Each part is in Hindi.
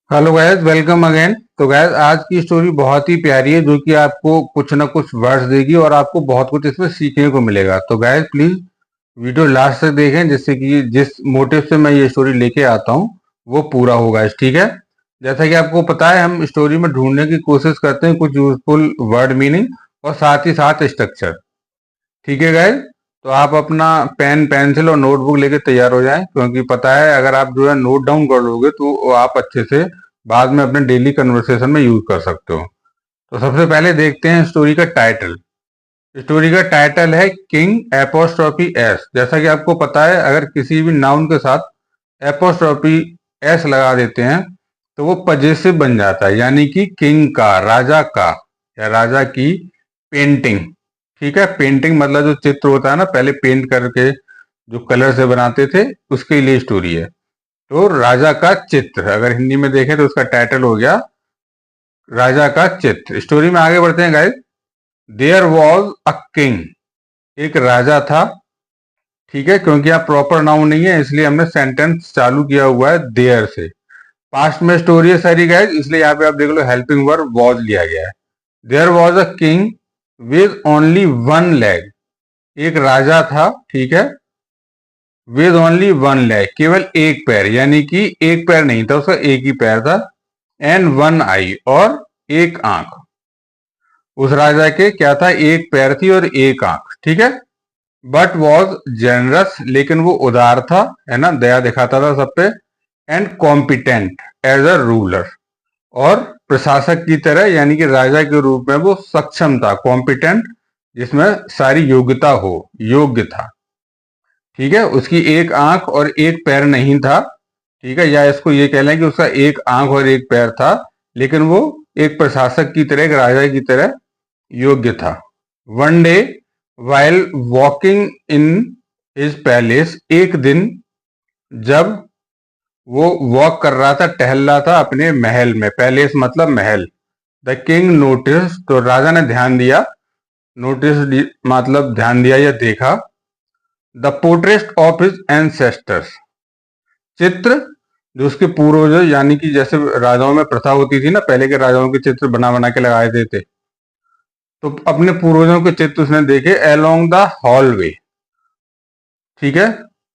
Hello guys, welcome again. तो गैस, आज की स्टोरी बहुत ही प्यारी है जो कि आपको कुछ ना कुछ वर्ड्स देगी और आपको बहुत कुछ इसमें सीखने को मिलेगा। तो गैस प्लीज वीडियो लास्ट तक देखें जिससे कि जिस मोटिव से मैं ये स्टोरी लेके आता हूँ वो पूरा होगा। ठीक है। जैसा कि आपको पता है, हम स्टोरी में ढूंढने की कोशिश करते हैं कुछ यूजफुल वर्ड मीनिंग और साथ ही साथ स्ट्रक्चर। ठीक है गैस। तो आप अपना पेन पेंसिल और नोटबुक लेके तैयार हो जाएं, क्योंकि पता है अगर आप जो है नोट डाउन कर लोगे तो वो आप अच्छे से बाद में अपने डेली कन्वर्सेशन में यूज कर सकते हो। तो सबसे पहले देखते हैं स्टोरी का टाइटल। स्टोरी का टाइटल है किंग एपोस्ट्रोफी एस। जैसा कि आपको पता है, अगर किसी भी नाउन के साथ एपोस्ट्रोफी एस लगा देते हैं तो वो पजेसिव बन जाता है, यानी कि किंग का, राजा का या राजा की पेंटिंग। ठीक है। पेंटिंग मतलब जो चित्र होता है ना, पहले पेंट करके जो कलर से बनाते थे, उसके लिए स्टोरी है। तो राजा का चित्र अगर हिंदी में देखें तो उसका टाइटल हो गया राजा का चित्र। स्टोरी में आगे बढ़ते हैं guys. There was a king. एक राजा था। ठीक है। क्योंकि यहाँ प्रॉपर नाउन नहीं है इसलिए हमने सेंटेंस चालू किया हुआ है देयर से। पास्ट में स्टोरी है सारी गाइस, इसलिए यहाँ पे आप देख लो हेल्पिंग वर्ब वॉज लिया गया है। There was a king with only one leg. एक राजा था। ठीक है। विद ओनली वन लेग, केवल एक पैर, यानी कि एक पैर नहीं था उसका, एक ही पैर था। एंड वन आई, और एक आंख। उस राजा के क्या था? एक पैर थी और एक आंख। ठीक है। बट वॉज जेनरस, लेकिन वो उदार था, है ना, दया दिखाता था सब पे। And competent as a ruler, और प्रशासक की तरह, यानी कि राजा के रूप में वो सक्षम था। कॉम्पिटेंट जिसमें सारी योग्यता हो, योग्य था। ठीक है। उसकी एक आंख और एक पैर नहीं था। ठीक है। या इसको ये कह लें कि उसका एक आंख और एक पैर था, लेकिन वो एक प्रशासक की तरह, एक राजा की तरह योग्य था। One day while walking in his palace. एक दिन जब वो वॉक कर रहा था, टहल रहा था अपने महल में। पैलेस मतलब महल। द किंग नोटिस, तो राजा ने ध्यान दिया। नोटिस मतलब ध्यान दिया या देखा। The portrait of his ancestors. चित्र जो उसके पूर्वजों, यानी कि जैसे राजाओं में प्रथा होती थी ना, पहले के राजाओं के चित्र बना बना के लगाए देते, तो अपने पूर्वजों के चित्र उसने देखे अलोंग द हॉलवे। ठीक है।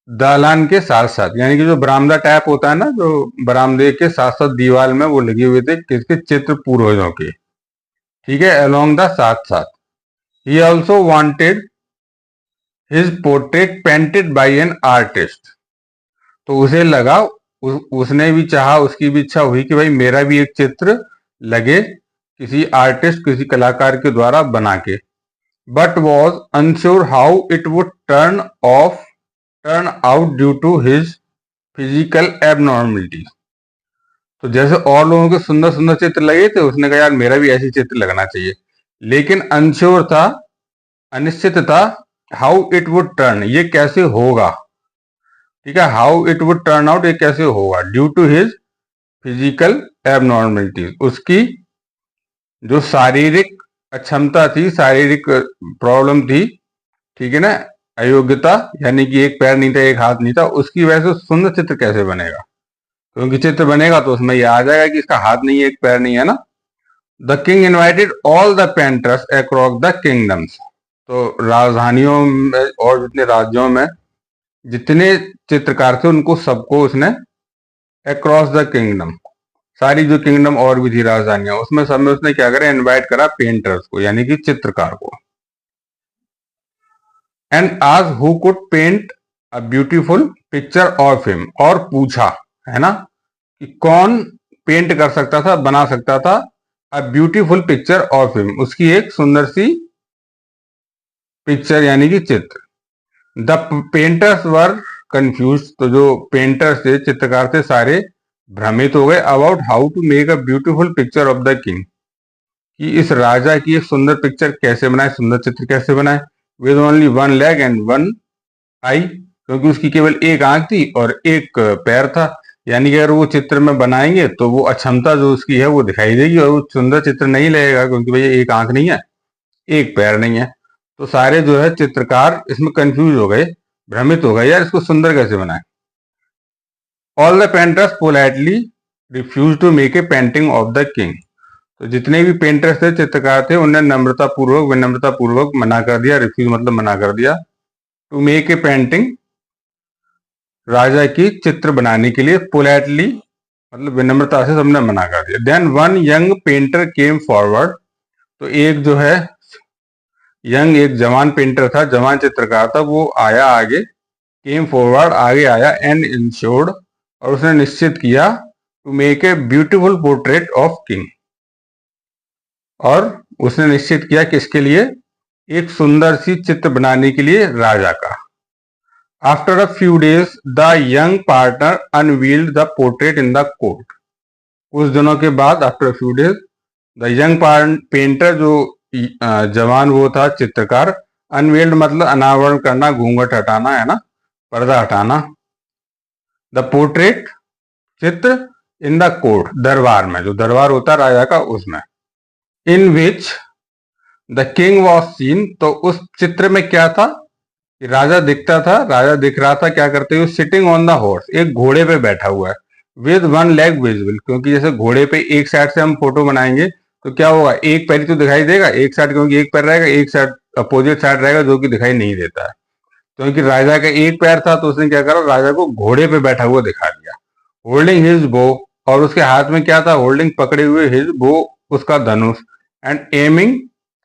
दालान के साथ साथ, यानी कि जो बरामदा टाइप होता है ना, जो बरामदे के साथ साथ दीवार में वो लगे हुए थे किसके चित्र? पूर्वजों के। ठीक है। अलोंग द साथ साथ। He also wanted his portrait painted by an artist. तो उसे लगा, उसने भी चाहा, उसकी भी इच्छा हुई कि भाई मेरा भी एक चित्र लगे किसी आर्टिस्ट, किसी कलाकार के द्वारा बना के। But was unsure how it would turn out due to his physical abnormality. तो जैसे और लोगों के सुंदर सुंदर चित्र लगे थे, उसने कहा यार मेरा भी ऐसी चित्र लगना चाहिए, लेकिन अनश्योर था, अनिश्चित था। हाउ इट वुड टर्न, ये कैसे होगा। ठीक है। How it would turn out, ये कैसे होगा, due to his physical abnormalities. उसकी जो शारीरिक अक्षमता थी, शारीरिक प्रॉब्लम थी। ठीक है ना। अयोग्यता, यानी कि एक पैर नहीं था, एक हाथ नहीं था, उसकी वजह से सुंदर चित्र कैसे बनेगा? क्योंकि चित्र बनेगा तो उसमें यह आ जाएगा कि इसका हाथ नहीं है, एक पैर नहीं है ना। The king invited all the painters across the kingdoms. तो राजधानियों में और जितने राज्यों में जितने चित्रकार थे उनको सबको उसने अक्रॉस द किंगडम, सारी जो किंगडम और भी थी राजधानियां, उसमें सब में उसने क्या करा? इनवाइट करा पेंटर्स को, यानी कि चित्रकार को। एंड आज who could paint a beautiful picture of him, और पूछा, है ना, कि कौन पेंट कर सकता था, बना सकता था अ ब्यूटीफुल पिक्चर ऑफ हिम, उसकी एक सुंदर सी पिक्चर, यानी कि चित्र। The painters were confuse. तो जो पेंटर्स थे, चित्रकार थे, सारे भ्रमित हो गए about how to make a beautiful picture of the king, कि इस राजा की एक सुंदर पिक्चर कैसे बनाए, सुंदर चित्र कैसे बनाए। With only one leg and one eye, क्योंकि उसकी केवल एक आंख थी और एक पैर था। यानी कि अगर वो चित्र में बनाएंगे तो वो अक्षमता जो उसकी है वो दिखाई देगी, और वो सुंदर चित्र नहीं लगेगा, क्योंकि भैया एक आंख नहीं है, एक पैर नहीं है। तो सारे जो है चित्रकार इसमें कंफ्यूज हो गए, भ्रमित हो गए, यार इसको सुंदर कैसे बनाए। All the painters politely refuse to make a painting of the king. तो जितने भी पेंटर्स थे, चित्रकार थे, उन्हें विनम्रता पूर्वक मना कर दिया। रिफ्यूज मतलब मना कर दिया। टू मेक ए पेंटिंग, राजा की चित्र बनाने के लिए। पोलाइटली मतलब विनम्रता से सबने मना कर दिया। Then one young painter came forward. तो एक जो है एक जवान पेंटर था, जवान चित्रकार था, वो आया आगे। केम फॉरवर्ड आगे आया। एंड इंश्योर्ड और उसने निश्चित किया। To make a beautiful portrait of king, और उसने निश्चित किया किसके लिए? एक सुंदर सी चित्र बनाने के लिए राजा का। After a few days the young partner unveiled the portrait in the court. कुछ दिनों के बाद, after few days, the young painter, जो जवान वो था चित्रकार, अनवील्ड मतलब अनावरण करना, घूंघट हटाना है ना, पर्दा हटाना। द पोर्ट्रेट चित्र, इन द कोर्ट दरबार में, जो दरबार होता है राजा का, उसमें। In which the king was seen. तो उस चित्र में क्या था कि राजा दिखता था, राजा दिख रहा था क्या करते हुए? सिटिंग ऑन द हॉर्स, एक घोड़े पे बैठा हुआ है। विद वन लेग विजिबल, क्योंकि जैसे घोड़े पे एक साइड से हम फोटो बनाएंगे तो क्या होगा? एक पैर ही तो दिखाई देगा एक साइड, क्योंकि एक पैर रहेगा, एक साइड अपोजिट साइड रहेगा जो कि दिखाई नहीं देता है। क्योंकि राजा का एक पैर था तो उसने क्या करा? राजा को घोड़े पे बैठा हुआ दिखा दिया। होल्डिंग हिज बो, और उसके हाथ में क्या था? होल्डिंग पकड़े हुए, हिज बो उसका धनुष। And aiming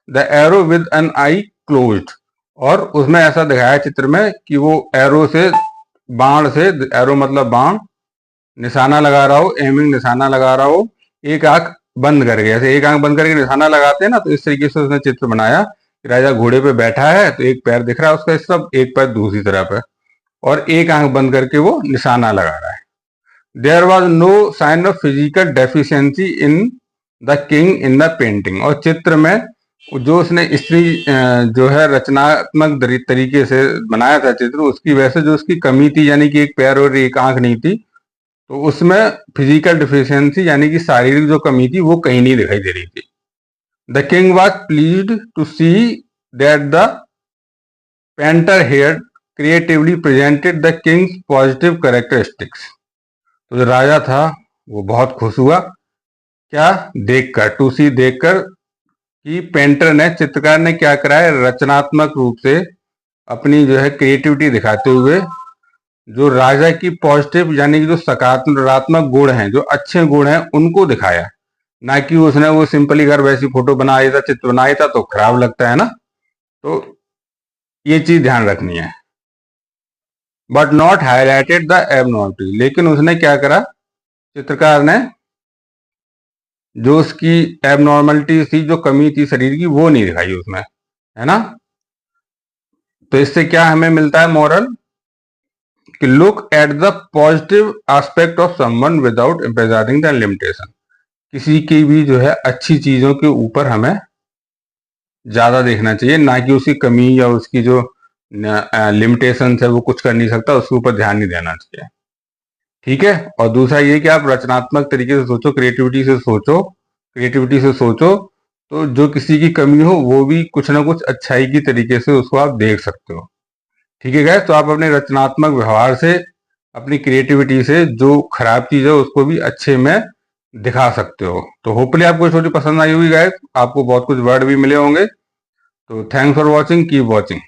the arrow with an eye closed, और उसमें ऐसा दिखाया चित्र में कि वो एरो से, बाण से, एरो मतलब बाण, निशाना लगा रहा हो, एमिंग निशाना लगा रहा हो, एक आंख बंद करके। ऐसे एक आंख बंद करके निशाना लगाते हैं ना, तो इस तरीके से उसने चित्र बनाया कि राजा घोड़े पे बैठा है, तो एक पैर दिख रहा है उसका इस तरफ, एक पैर दूसरी तरफ है, और एक आंख बंद करके वो निशाना लगा रहा है। There was no sign of physical deficiency in the king in the painting. और चित्र में जो उसने स्त्री जो है रचनात्मक तरीके से बनाया था चित्र, उसकी वजह से जो उसकी कमी थी, यानी कि एक पैर और एक आंख नहीं थी, तो उसमें फिजिकल डिफिशियंसी यानी कि शारीरिक जो कमी थी वो कहीं नहीं दिखाई दे रही थी। The king was pleased to see that the painter here creatively presented the king's positive characteristics. तो जो राजा था वो बहुत खुश हुआ, क्या देखकर? टू सी देखकर कि पेंटर ने, चित्रकार ने क्या करा है? रचनात्मक रूप से अपनी जो है क्रिएटिविटी दिखाते हुए जो राजा की पॉजिटिव यानी कि जो सकारात्मक गुण हैं, जो अच्छे गुण हैं, उनको दिखाया। ना कि उसने वो सिंपली घर वैसी फोटो बनाया था, चित्र बनाया था, तो खराब लगता है ना। तो ये चीज ध्यान रखनी है। But not highlighted the abnormality, लेकिन उसने क्या करा? चित्रकार ने जो उसकी एबनॉर्मलिटी थी, जो कमी थी शरीर की, वो नहीं दिखाई उसमें, है ना। तो इससे क्या हमें मिलता है मॉरल? कि look at the positive aspect of someone without emphasizing the limitation. किसी की भी जो है अच्छी चीजों के ऊपर हमें ज्यादा देखना चाहिए, ना कि उसकी कमी या उसकी जो लिमिटेशन है, वो कुछ कर नहीं सकता, उसके ऊपर ध्यान नहीं देना चाहिए। ठीक है। और दूसरा ये कि आप रचनात्मक तरीके से सोचो, क्रिएटिविटी से सोचो, तो जो किसी की कमी हो वो भी कुछ ना कुछ अच्छाई की तरीके से उसको आप देख सकते हो। ठीक है गाइस, तो आप अपने रचनात्मक व्यवहार से, अपनी क्रिएटिविटी से जो खराब चीज है उसको भी अच्छे में दिखा सकते हो। तो होपफुली आपको स्टोरी पसंद आई होगी गाइस, आपको बहुत कुछ वर्ड भी मिले होंगे। तो thanks for watching, keep watching.